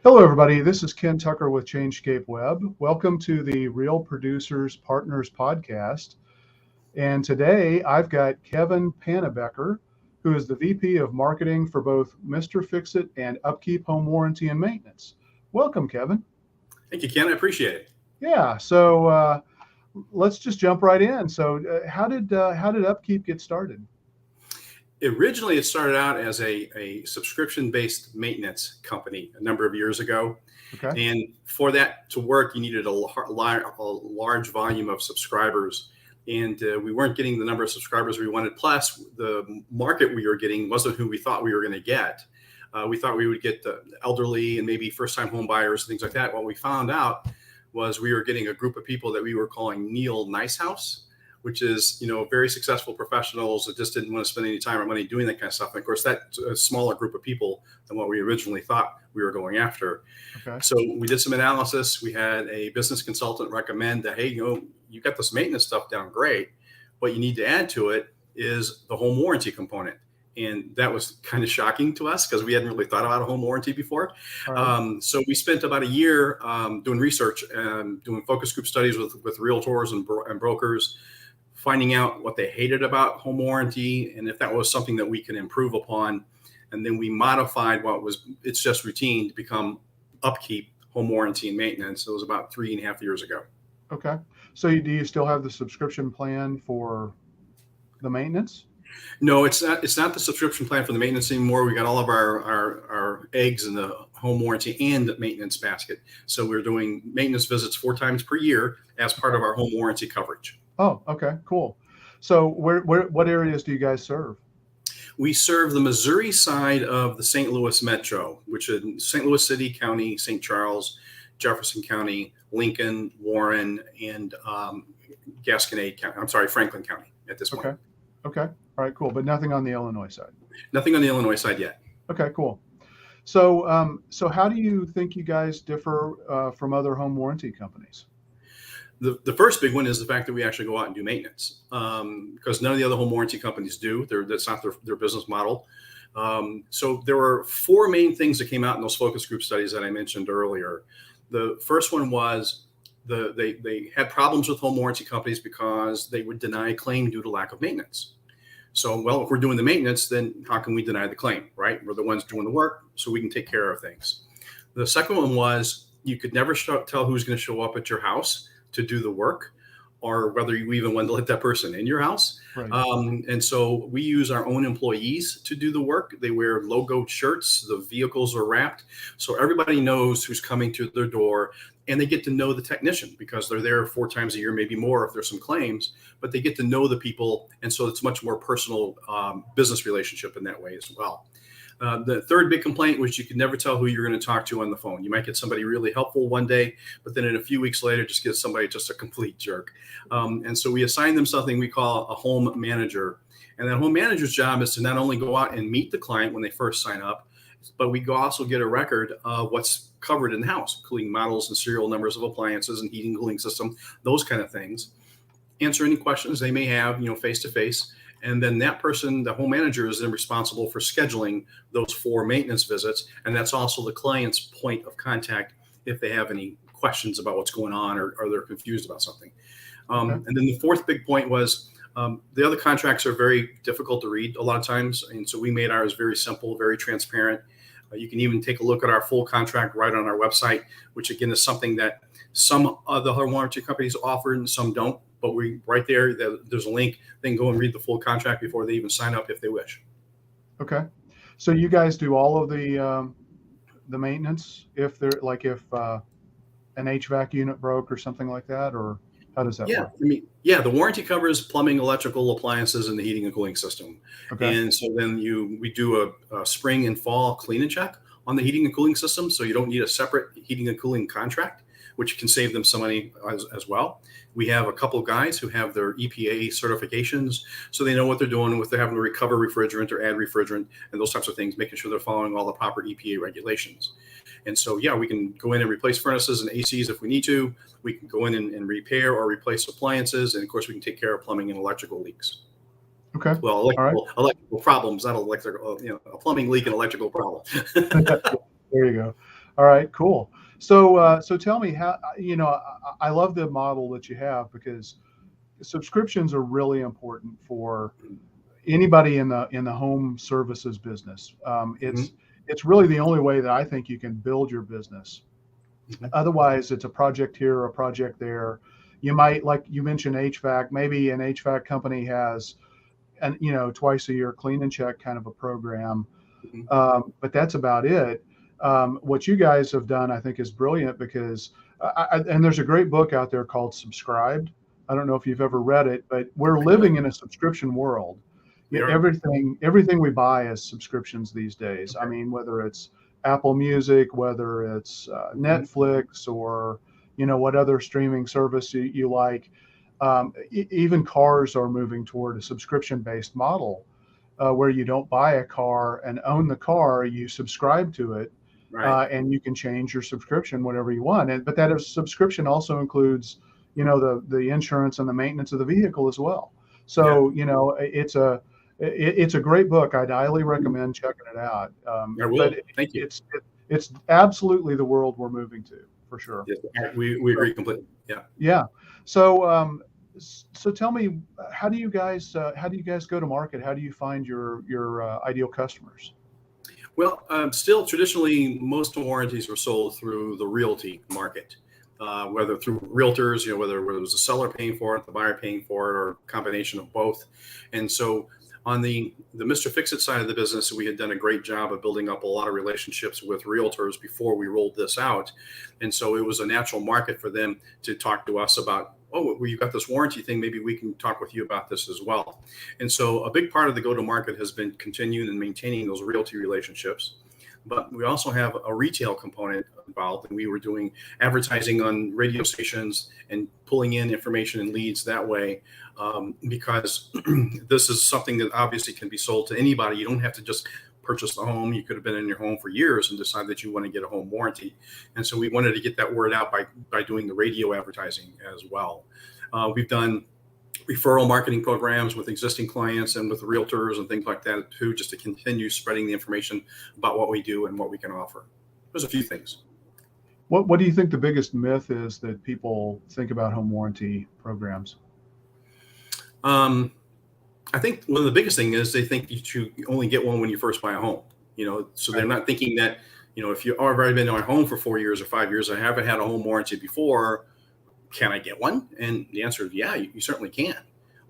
Hello, everybody. This is Ken Tucker with Changescape Web. Welcome to the Real Producers Partners podcast. And today I've got Kevin Pannebecker, who is the VP of Marketing for both Mr. Fix-It and Upkeep Home Warranty and Maintenance. Welcome, Kevin. Thank you, Ken. I appreciate it. Yeah. So let's just jump right in. So how did Upkeep get started? Originally, it started out as a subscription-based maintenance company a number of years ago. Okay. And for that to work, you needed a large volume of subscribers. And we weren't getting the number of subscribers we wanted. Plus, the market we were getting wasn't who we thought we were going to get. We thought we would get the elderly and maybe first-time home buyers and things like that. What we found out was we were getting a group of people that we were calling Neil Nicehouse, which is, very successful professionals that just didn't want to spend any time or money doing that kind of stuff. And of course, that's a smaller group of people than what we originally thought we were going after. Okay. So we did some analysis. We had a business consultant recommend that, hey, you got this maintenance stuff down great. What you need to add to it is the home warranty component. And that was kind of shocking to us because we hadn't really thought about a home warranty before. Right. So we spent about a year doing research and doing focus group studies with realtors and brokers, finding out what they hated about home warranty and if that was something that we can improve upon. And then we modified it's just routine to become Upkeep Home Warranty and Maintenance. It was about 3.5 years ago. Okay. So do you still have the subscription plan for the maintenance? No, it's not the subscription plan for the maintenance anymore. We got all of our eggs in the home warranty and maintenance basket. So we're doing maintenance visits 4 times per year as part of our home warranty coverage. Oh, okay, cool. So what areas do you guys serve? We serve the Missouri side of the St. Louis Metro, which is St. Louis City, County, St. Charles, Jefferson County, Lincoln, Warren, and Franklin County at this point. Okay. All right, cool. But nothing on the Illinois side? Nothing on the Illinois side yet. Okay, cool. So how do you think you guys differ from other home warranty companies? The first big one is the fact that we actually go out and do maintenance because none of the other home warranty companies do. That's not their business model. So there were 4 main things that came out in those focus group studies that I mentioned earlier. The first one was they had problems with home warranty companies because they would deny a claim due to lack of maintenance. So, if we're doing the maintenance, then how can we deny the claim, right? We're the ones doing the work, so we can take care of things. The second one was you could never tell who's going to show up at your house to do the work or whether you even want to let that person in your house. Right. And so we use our own employees to do the work. They wear logoed shirts. The vehicles are wrapped. So everybody knows who's coming to their door and they get to know the technician because they're there 4 times a year, maybe more if there's some claims, but they get to know the people. And so it's much more personal business relationship in that way as well. The third big complaint was you could never tell who you're going to talk to on the phone. You might get somebody really helpful one day, but then in a few weeks later, just get somebody just a complete jerk. And so we assign them something we call a home manager. And that home manager's job is to not only go out and meet the client when they first sign up, but we also get a record of what's covered in the house, including models and serial numbers of appliances and heating, cooling system, those kind of things. Answer any questions they may have, face to face. And then that person, the home manager, is then responsible for scheduling those 4 maintenance visits. And that's also the client's point of contact if they have any questions about what's going on or they're confused about something. Okay. And then the fourth big point was the other contracts are very difficult to read a lot of times. And so we made ours very simple, very transparent. You can even take a look at our full contract right on our website, which again is something that some other home warranty companies offer and some don't. But there's a link. They can go and read the full contract before they even sign up if they wish. Okay. So you guys do all of the maintenance if an HVAC unit broke or something like that, or how does that work? The warranty covers plumbing, electrical, appliances, and the heating and cooling system. Okay. And so then we do a spring and fall clean and check on the heating and cooling system. So you don't need a separate heating and cooling contract, which can save them some money as well. We have a couple of guys who have their EPA certifications, so they know what they're doing with they're having to recover refrigerant or add refrigerant and those types of things, making sure they're following all the proper EPA regulations. And so, we can go in and replace furnaces and ACs if we need to. We can go in and repair or replace appliances. And of course, we can take care of plumbing and electrical leaks. Okay. Well, electrical problems, not electrical, a plumbing leak and electrical problem. There you go. All right, cool. So tell me how, I love the model that you have because subscriptions are really important for anybody in the home services business. Mhm. It's really the only way that I think you can build your business. Mhm. Otherwise, it's a project here, a project there. You might, like you mentioned, HVAC. Maybe an HVAC company has an twice a year clean and check kind of a program, Mhm. but that's about it. What you guys have done, I think, is brilliant because, and there's a great book out there called Subscribed. I don't know if you've ever read it, but we're I know living in a subscription world. we Yeah, are. everything we buy is subscriptions these days. I Okay. mean, whether it's Apple Music, whether it's Mhm. Netflix, or what other streaming service you like. Even cars are moving toward a subscription-based model where you don't buy a car and own the car, you subscribe to it, Right. and you can change your subscription whenever you want. But that subscription also includes, the insurance and the maintenance of the vehicle as well. Yeah. So it's a great book. I'd highly recommend checking it out. I But will. Thank you. it's absolutely the world we're moving to, for sure. Yes, we So, agree completely. Yeah. yeah. So tell me, how do you guys go to market? How do you find your ideal customers? Well, still traditionally, most warranties were sold through the realty market, whether through realtors, whether it was the seller paying for it, the buyer paying for it, or a combination of both. And so on the Mr. Fix-It side of the business, we had done a great job of building up a lot of relationships with realtors before we rolled this out. And so it was a natural market for them to talk to us about, oh, well, you've got this warranty thing. Maybe we can talk with you about this as well. And so a big part of the go-to-market has been continuing and maintaining those realty relationships. But we also have a retail component involved, and we were doing advertising on radio stations and pulling in information and leads that way, because this is something that obviously can be sold to anybody. You don't have to just purchase the home. You could have been in your home for years and decide that you want to get a home warranty. And so we wanted to get that word out by doing the radio advertising as well. We've done referral marketing programs with existing clients and with realtors and things like that too, just to continue spreading the information about what we do and what we can offer. There's a few things. What do you think the biggest myth is that people think about home warranty programs? Um, I think one of the biggest thing is they think you should only get one when you first buy a home. So they're Right. not thinking that, if you've already been in a home for 4 years or 5 years, I haven't had a home warranty before, can I get one? And the answer is, yeah, you certainly can.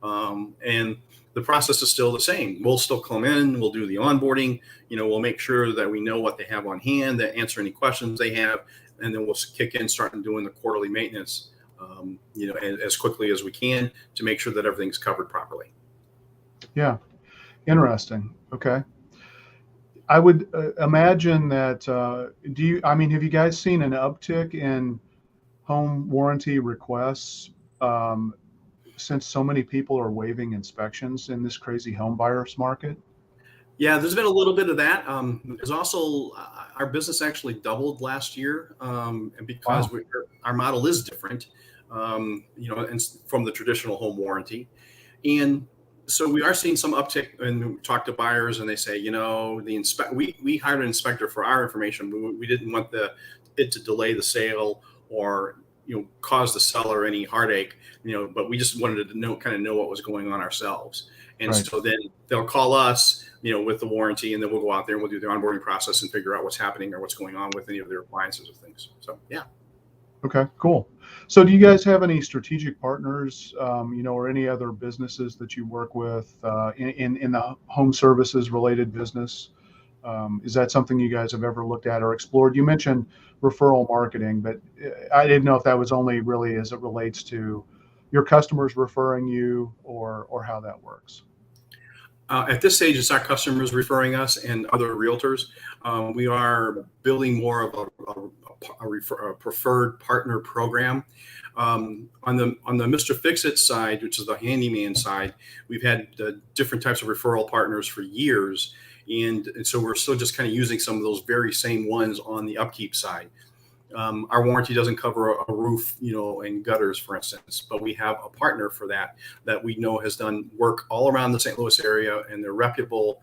And the process is still the same. We'll still come in, we'll do the onboarding, we'll make sure that we know what they have on hand, that answer any questions they have, and then we'll kick in, start doing the quarterly maintenance, as quickly as we can to make sure that everything's covered properly. Yeah. Interesting. Okay. I would imagine that. I mean, have you guys seen an uptick in home warranty requests since so many people are waiving inspections in this crazy home buyers market? Yeah, there's been a little bit of that. There's also our business actually doubled last year, and because Wow. our model is different, and from the traditional home warranty, and so we are seeing some uptick. And we talk to buyers, and they say, we hired an inspector for our information. We didn't want it to delay the sale or cause the seller any heartache, but we just wanted to know what was going on ourselves. And Right. so then they'll call us, with the warranty, and then we'll go out there and we'll do the onboarding process and figure out what's happening or what's going on with any of their appliances or things. So, yeah. Okay. Cool. So, do you guys have any strategic partners, or any other businesses that you work with in the home services related business? Is that something you guys have ever looked at or explored? You mentioned referral marketing, but I didn't know if that was only really as it relates to your customers referring you or how that works. At this stage, it's our customers referring us and other realtors. We are building more of a preferred partner program. On the Mr. Fix-It side, which is the handyman side, we've had different types of referral partners for years. And so we're still just kind of using some of those very same ones on the upkeep side. Our warranty doesn't cover a roof, and gutters, for instance, but we have a partner for that we know has done work all around the St. Louis area, and they're reputable.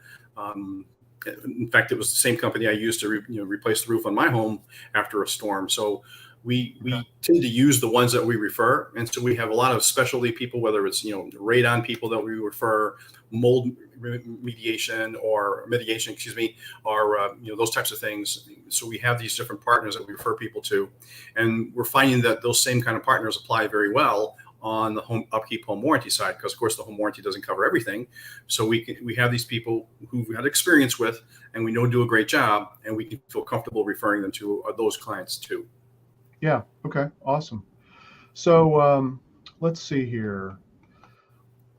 In fact, it was the same company I used to replace the roof on my home after a storm. So we tend to use the ones that we refer, and so we have a lot of specialty people, whether it's radon people that we refer, mold mitigation, or those types of things. So we have these different partners that we refer people to, and we're finding that those same kind of partners apply very well on the home upkeep, home warranty side, because of course the home warranty doesn't cover everything. So we have these people who we had experience with, and we know do a great job, and we can feel comfortable referring them to those clients too. Yeah. Okay. Awesome. So let's see here.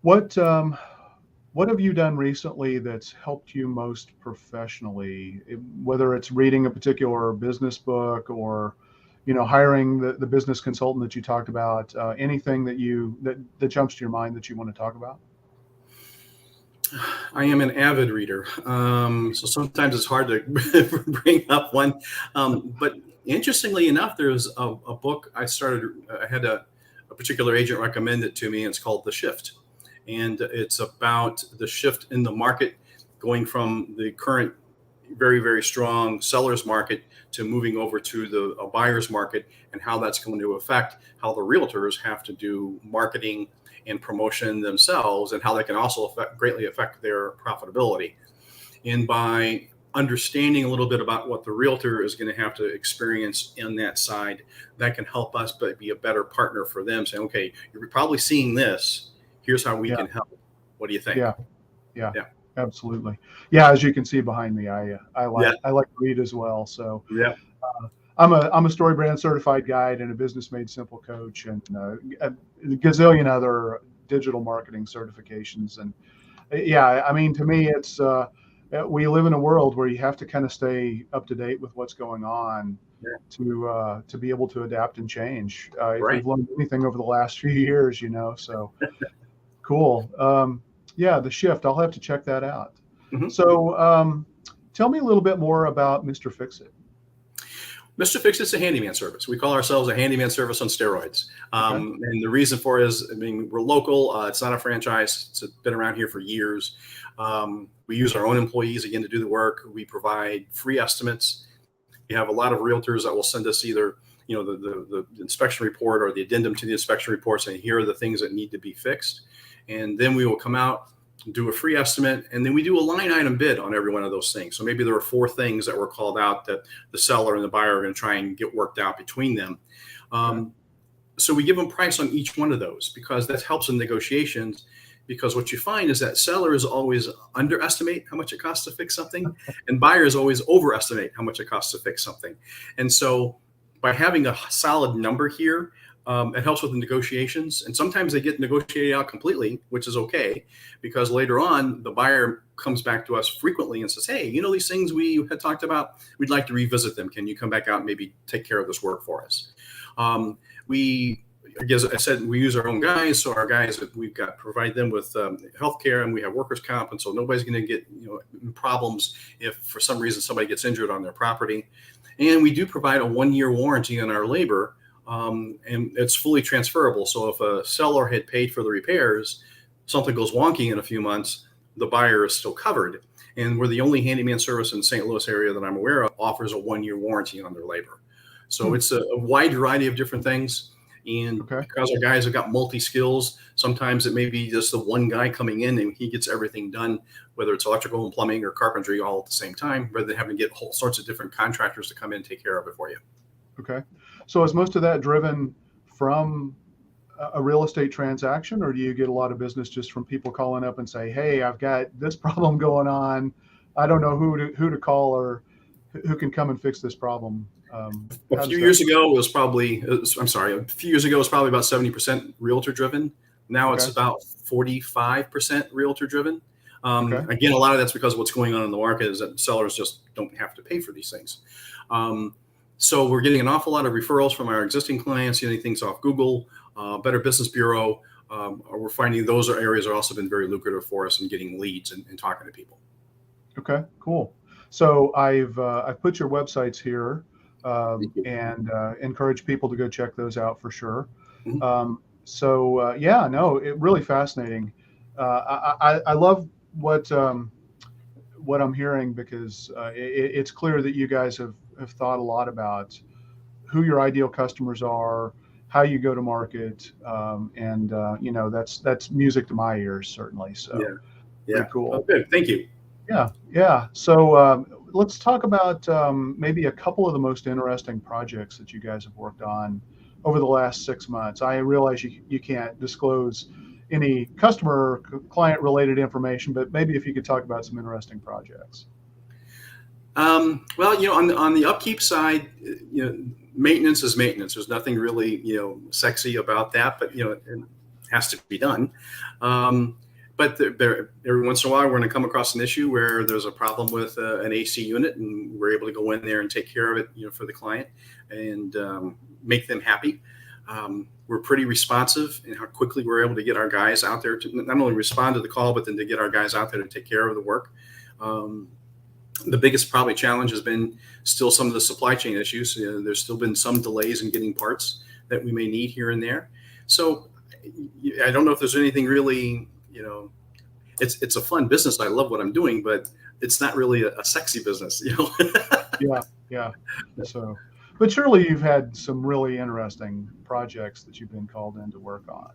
What have you done recently that's helped you most professionally? Whether it's reading a particular business book or hiring the business consultant that you talked about, anything that jumps to your mind that you want to talk about? I am an avid reader, so sometimes it's hard to bring up one. But interestingly enough, there's a book I had a particular agent recommend it to me, and it's called The Shift. And it's about the shift in the market, going from the current very, very strong seller's market to moving over to a buyer's market, and how that's going to affect how the realtors have to do marketing and promotion themselves, and how that can also greatly affect their profitability. And by understanding a little bit about what the realtor is going to have to experience in that side, that can help us be a better partner for them, saying, okay, you're probably seeing this. Here's how we can help. What do you think? Yeah, absolutely. Yeah, as you can see behind me, I like to read as well. So I'm a StoryBrand certified guide and a Business Made Simple coach, and a gazillion other digital marketing certifications. And I mean, to me, it's we live in a world where you have to kind of stay up to date with what's going on to be able to adapt and change. If we've learned anything over the last few years, so cool. The Shift, I'll have to check that out. Mm-hmm. So tell me a little bit more about Mr. Fix-It. Mr. Fix-It's a handyman service. We call ourselves a handyman service on steroids. And the reason for it is, we're local. It's not a franchise. It's been around here for years. We use our own employees, again, to do the work. We provide free estimates. We have a lot of realtors that will send us either the inspection report or the addendum to the inspection report, saying here are the things that need to be fixed. And then we will come out, do a free estimate, and then we do a line item bid on every one of those things. So maybe there are 4 things that were called out that the seller and the buyer are going to try and get worked out between them. So we give them price on each one of those, because that helps in negotiations. Because what you find is that sellers always underestimate how much it costs to fix something, and buyers always overestimate how much it costs to fix something. And so by having a solid number here, it helps with the negotiations. And sometimes they get negotiated out completely, which is okay, because later on the buyer comes back to us frequently and says, hey, these things we had talked about, we'd like to revisit them. Can you come back out and maybe take care of this work for us? As I said, we use our own guys. So our guys, provide them with healthcare, and we have workers' comp. And so nobody's going to get problems if for some reason somebody gets injured on their property. And we do provide a 1-year warranty on our labor. And it's fully transferable. So if a seller had paid for the repairs, something goes wonky in a few months, the buyer is still covered. And we're the only handyman service in the St. Louis area that I'm aware of offers a 1-year warranty on their labor. So it's a wide variety of different things. And because our guys have got multi-skills, sometimes it may be just the one guy coming in and he gets everything done, whether it's electrical and plumbing or carpentry all at the same time, rather than having to get all sorts of different contractors to come in and take care of it for you. Okay. So is most of that driven from a real estate transaction, or do you get a lot of business just from people calling up and say, hey, I've got this problem going on. I don't know who to call or who can come and fix this problem? A few years ago, it was probably about 70% realtor driven. Now it's about 45% realtor driven. Again, a lot of that's because of what's going on in the market is that sellers just don't have to pay for these things. So we're getting an awful lot of referrals from our existing clients, getting things off Google, Better Business Bureau. We're finding those areas have also been very lucrative for us in getting leads and talking to people. Okay, cool. So I've put your websites here and encourage people to go check those out for sure. It really fascinating. I love what what I'm hearing, because it's clear that you guys have thought a lot about who your ideal customers are, how you go to market, and that's music to my ears, certainly. Yeah. So Yeah. pretty cool. Oh, good. Thank you. Yeah, yeah. So let's talk about maybe a couple of the most interesting projects that you guys have worked on over the last 6 months. I realize you can't disclose any customer or client related information, but maybe if you could talk about some interesting projects. Well, on the upkeep side, maintenance is maintenance. There's nothing really, sexy about that, but it has to be done. But every once in a while, we're going to come across an issue where there's a problem with an AC unit, and we're able to go in there and take care of it, for the client and make them happy. We're pretty responsive in how quickly we're able to get our guys out there to not only respond to the call, but then to get our guys out there to take care of the work. The biggest probably challenge has been still some of the supply chain issues. There's still been some delays in getting parts that we may need here and there. So I don't know if there's anything really, it's a fun business. I love what I'm doing, but it's not really a sexy business, Yeah. So, but surely you've had some really interesting projects that you've been called in to work on.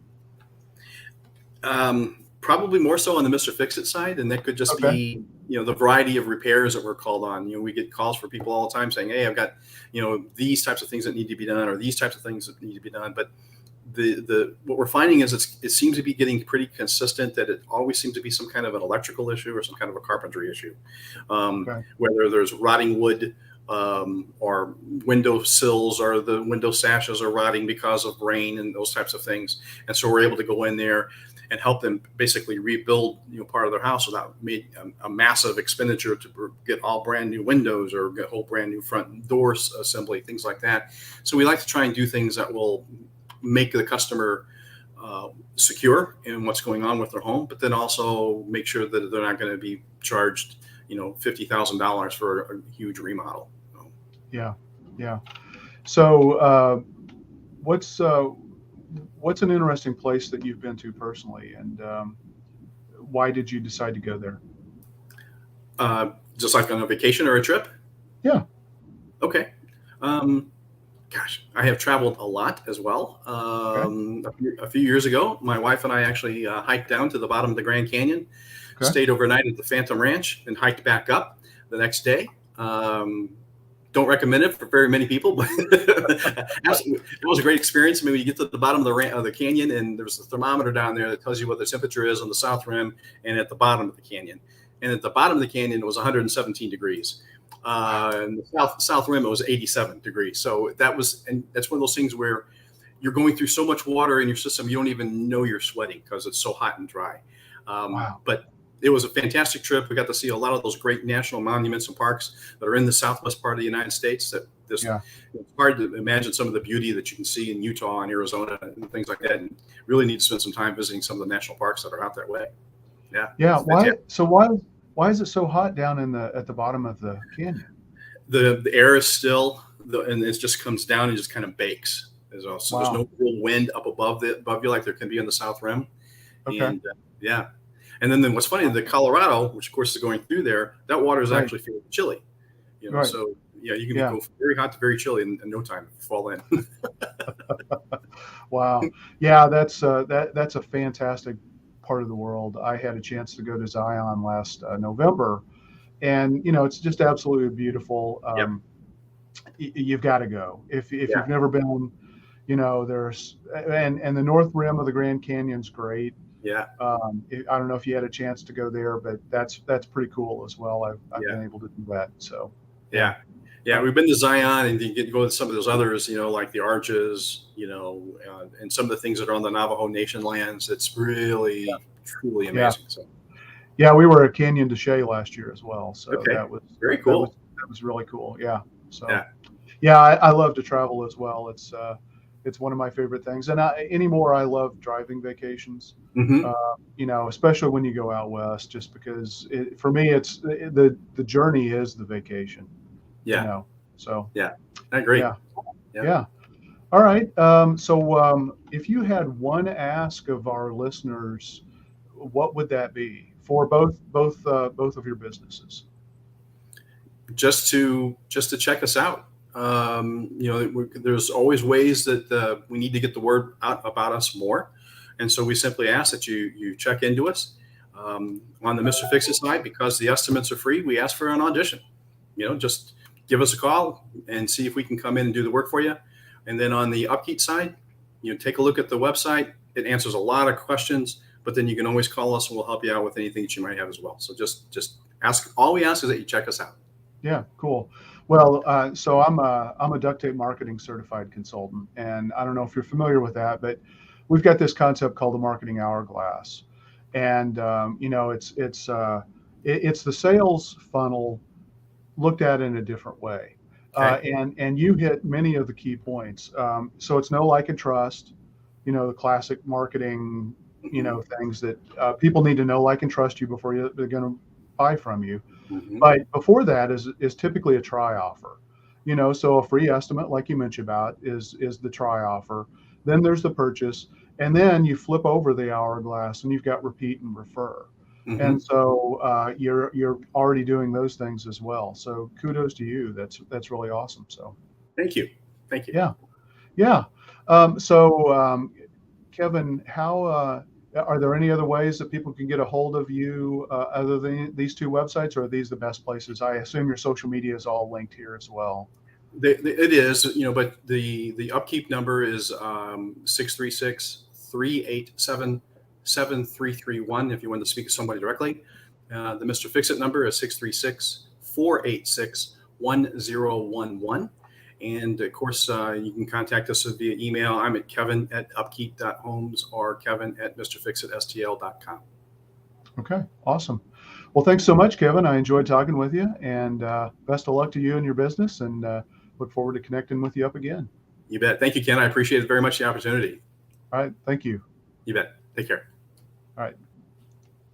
Probably more so on the Mr. Fix-It side, and that could just be, the variety of repairs that we're called on. We get calls for people all the time saying, "Hey, I've got, these types of things that need to be done, or these types of things that need to be done." But what we're finding is it seems to be getting pretty consistent that it always seems to be some kind of an electrical issue or some kind of a carpentry issue, whether there's rotting wood. Or window sills or the window sashes are rotting because of rain and those types of things. And so we're able to go in there and help them basically rebuild, part of their house without a massive expenditure to get all brand new windows or get whole brand new front door assembly, things like that. So we like to try and do things that will make the customer secure in what's going on with their home, but then also make sure that they're not going to be charged, $50,000 for a huge remodel. Yeah. So what's an interesting place that you've been to personally, and why did you decide to go there? Just like on a vacation or a trip? Yeah. Okay. Gosh, I have traveled a lot as well. A few years ago, my wife and I actually hiked down to the bottom of the Grand Canyon, stayed overnight at the Phantom Ranch, and hiked back up the next day. Don't recommend it for very many people, but it was a great experience. I mean, when you get to the bottom of the canyon, and there's a thermometer down there that tells you what the temperature is on the south rim and at the bottom of the canyon. And at the bottom of the canyon, it was 117 degrees. And the south rim, it was 87 degrees. So that's one of those things where you're going through so much water in your system, you don't even know you're sweating because it's so hot and dry. But it was a fantastic trip. We got to see a lot of those great national monuments and parks that are in the southwest part of the United States. It's hard to imagine some of the beauty that you can see in Utah and Arizona and things like that. And really need to spend some time visiting some of the national parks that are out that way. Yeah. Why is it so hot down at the bottom of the canyon? The air is still, and it just comes down and just kind of bakes. So there's no real wind up above you like there can be on the south rim. And and then what's funny, the Colorado, which of course is going through there, that water is actually fairly chilly. So you can go from very hot to very chilly in no time if you fall in. Wow. Yeah, that's a fantastic part of the world. I had a chance to go to Zion last November, and it's just absolutely beautiful. You've got to go if you've never been. There's and the north rim of the Grand Canyon's great. I don't know if you had a chance to go there, but that's pretty cool as well. I've been able to do that. So we've been to Zion, and you get to go to some of those others, like the Arches, and some of the things that are on the Navajo Nation lands. It's really truly amazing. So we were at Canyon de Chelly last year as well. So that was very cool. That was really cool. Yeah. So I love to travel as well. It's one of my favorite things. And anymore, I love driving vacations, especially when you go out west, just because for me, it's the journey is the vacation. So I agree. Yeah. All right. So if you had one ask of our listeners, what would that be for both of your businesses? Just to check us out. There's always ways that we need to get the word out about us more, and so we simply ask that you check into us. On the Mr. Fix-It side, because the estimates are free, we ask for an audition. Just give us a call and see if we can come in and do the work for you. And then on the UPKEEP side, take a look at the website. It answers a lot of questions, but then you can always call us and we'll help you out with anything that you might have as well. So just ask. All we ask is that you check us out. Yeah, cool. Well, so I'm a duct tape marketing certified consultant, and I don't know if you're familiar with that, but we've got this concept called the marketing hourglass, and it's the sales funnel looked at in a different way. Okay. And you hit many of the key points. So it's know, like, and trust, the classic marketing, things that people need to know, like, and trust you before they're going to buy from you. Mm-hmm. But before that is typically a try offer. So a free estimate, like you mentioned about, is the try offer. Then there's the purchase, and then you flip over the hourglass and you've got repeat and refer. Mm-hmm. And so you're already doing those things as well. So kudos to you. That's really awesome. So Thank you. Yeah. Kevin, how are there any other ways that people can get a hold of you other than these two websites, or are these the best places? I assume your social media is all linked here as well. It is, but the UPKEEP number is 636-387-7331 if you want to speak to somebody directly. The Mr. Fix-It number is 636-486-1011. And of course, you can contact us via email. I'm at kevin@upkeep.homes or kevin@mrfixitstl.com. Okay, awesome. Well, thanks so much, Kevin. I enjoyed talking with you, and best of luck to you and your business, and look forward to connecting with you up again. You bet. Thank you, Ken. I appreciate very much the opportunity. All right. Thank you. You bet. Take care. All right.